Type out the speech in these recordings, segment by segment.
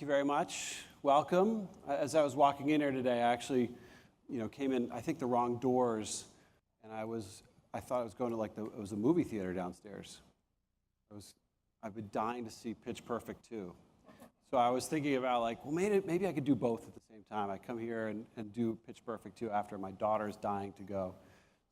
you very much. Welcome. As I was walking in here today, I actually, came in, I think, the wrong doors, and I thought I was going to it was a movie theater downstairs. I've been dying to see Pitch Perfect 2. So I was thinking about well, maybe I could do both at the same time. I come here and do Pitch Perfect 2 after my daughter's dying to go.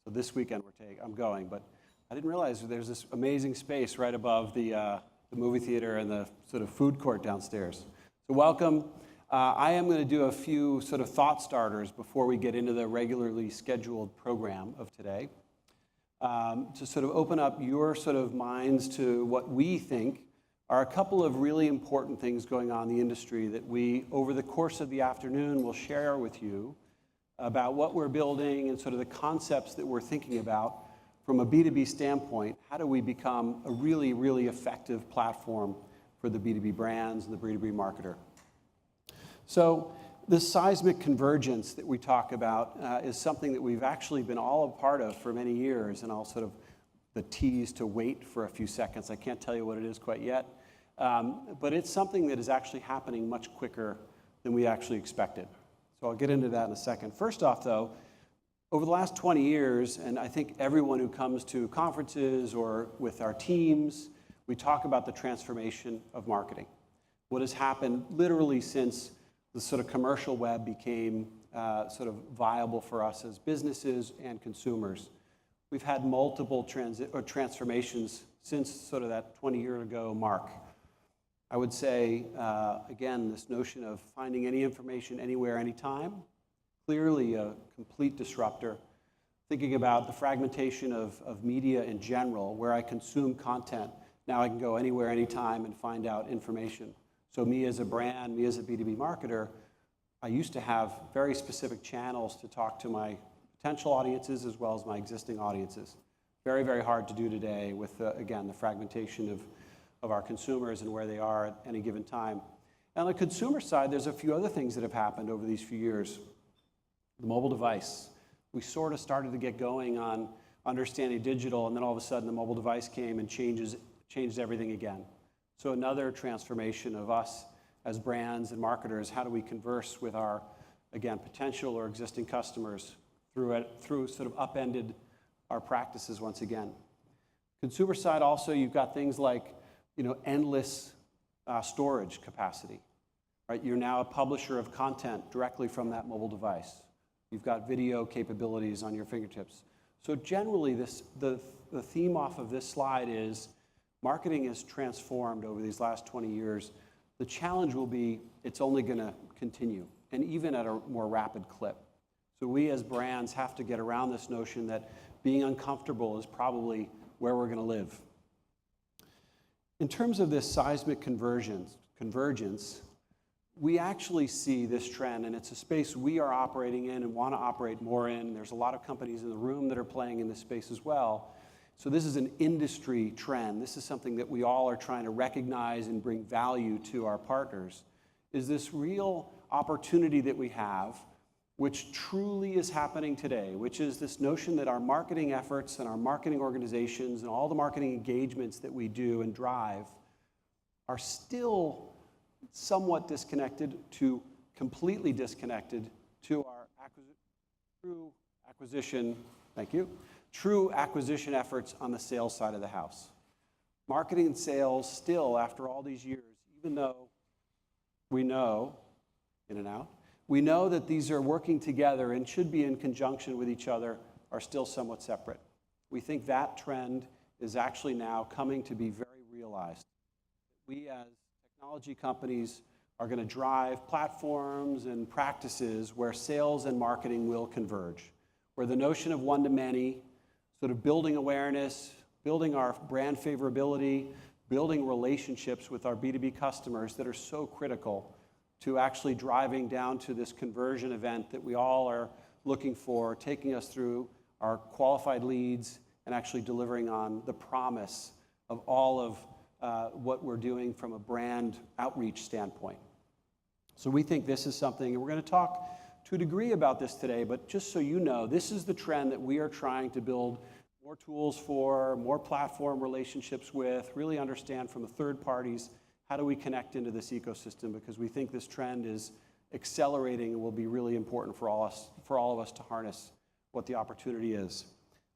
So this weekend I'm going, but I didn't realize there's this amazing space right above the movie theater and the sort of food court downstairs. So welcome. I am going to do a few sort of thought starters before we get into the regularly scheduled program of today, to sort of open up your sort of minds to what we think are a couple of really important things going on in the industry that we, over the course of the afternoon, will share with you about what we're building and sort of the concepts that we're thinking about from a B2B standpoint. How do we become a really, really effective platform for the B2B brands and the B2B marketer? So this seismic convergence that we talk about is something that we've actually been all a part of for many years, and I'll sort of the tease to wait for a few seconds. I can't tell you what it is quite yet, but it's something that is actually happening much quicker than we actually expected. So I'll get into that in a second. First off, though, over the last 20 years, and I think everyone who comes to conferences or with our teams, we talk about the transformation of marketing. What has happened literally since the sort of commercial web became sort of viable for us as businesses and consumers. We've had multiple transformations since sort of that 20-year ago mark. I would say, again, this notion of finding any information anywhere, anytime, clearly a complete disruptor. Thinking about the fragmentation of media in general, where I consume content. Now I can go anywhere, anytime, and find out information. So me as a brand, me as a B2B marketer, I used to have very specific channels to talk to my potential audiences as well as my existing audiences. Very, very hard to do today with, again, the fragmentation of our consumers and where they are at any given time. And on the consumer side, there's a few other things that have happened over these few years. The mobile device. We sort of started to get going on understanding digital, and then all of a sudden the mobile device came and changed everything again. So another transformation of us as brands and marketers. How do we converse with our, again, potential or existing customers through sort of upended our practices once again. Consumer side also, you've got things like, endless storage capacity, right? You're now a publisher of content directly from that mobile device. You've got video capabilities on your fingertips. So generally, the theme off of this slide is marketing has transformed over these last 20 years. The challenge will be it's only going to continue, and even at a more rapid clip. So we as brands have to get around this notion that being uncomfortable is probably where we're going to live. In terms of this seismic convergence, we actually see this trend, and it's a space we are operating in and want to operate more in. There's a lot of companies in the room that are playing in this space as well. So this is an industry trend. This is something that we all are trying to recognize and bring value to our partners, is this real opportunity that we have, which truly is happening today, which is this notion that our marketing efforts and our marketing organizations and all the marketing engagements that we do and drive are still somewhat disconnected to completely disconnected to our true acquisition efforts on the sales side of the house. Marketing and sales still, after all these years, even though we know, we know that these are working together and should be in conjunction with each other, are still somewhat separate. We think that trend is actually now coming to be very realized. We as technology companies are going to drive platforms and practices where sales and marketing will converge, where the notion of one-to-many, sort of building awareness, building our brand favorability, building relationships with our B2B customers that are so critical to actually driving down to this conversion event that we all are looking for, taking us through our qualified leads and actually delivering on the promise of all of what we're doing from a brand outreach standpoint. So we think this is something, and we're going to talk to a degree about this today, but just so you know, this is the trend that we are trying to build more tools for, more platform relationships with, really understand from the third parties how do we connect into this ecosystem, because we think this trend is accelerating and will be really important for all of us to harness what the opportunity is.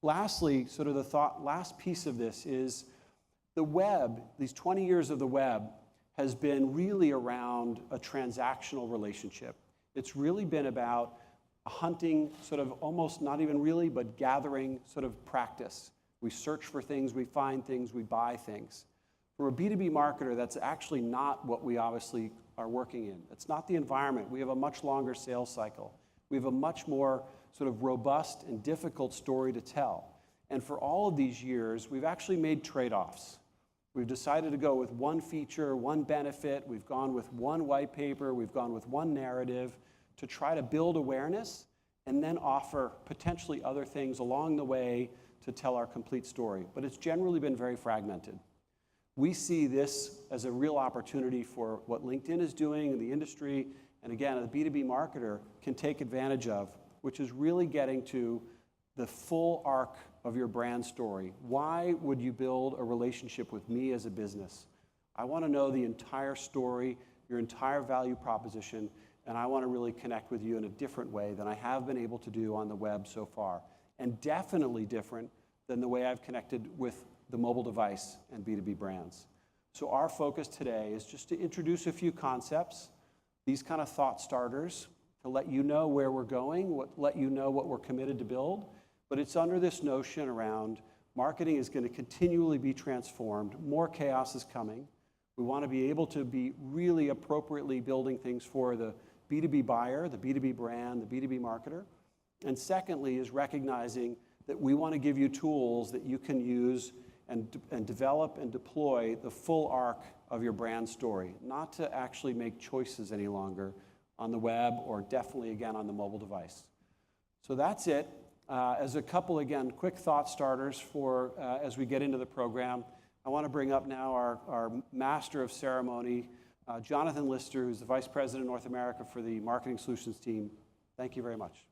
Lastly, sort of last piece of this is the web. These 20 years of the web has been really around a transactional relationship. It's really been about a hunting, sort of almost not even really, but gathering sort of practice. We search for things, we find things, we buy things. For a B2B marketer, that's actually not what we obviously are working in. It's not the environment. We have a much longer sales cycle. We have a much more sort of robust and difficult story to tell. And for all of these years, we've actually made trade-offs. We've decided to go with one feature, one benefit. We've gone with one white paper. We've gone with one narrative to try to build awareness and then offer potentially other things along the way to tell our complete story. But it's generally been very fragmented. We see this as a real opportunity for what LinkedIn is doing in the industry, and again, a B2B marketer can take advantage of, which is really getting to the full arc of your brand story. Why would you build a relationship with me as a business? I want to know the entire story, your entire value proposition, and I want to really connect with you in a different way than I have been able to do on the web so far, and definitely different than the way I've connected with the mobile device and B2B brands. So our focus today is just to introduce a few concepts, these kind of thought starters, to let you know where we're going, let you know what we're committed to build. But it's under this notion around marketing is going to continually be transformed. More chaos is coming. We want to be able to be really appropriately building things for the B2B buyer, the B2B brand, the B2B marketer. And secondly is recognizing that we want to give you tools that you can use and develop and deploy the full arc of your brand story, not to actually make choices any longer on the web or definitely, again, on the mobile device. So that's it. As a couple, again, quick thought starters for as we get into the program, I want to bring up now our master of ceremony, Jonathan Lister, who's the Vice President of North America for the Marketing Solutions team. Thank you very much.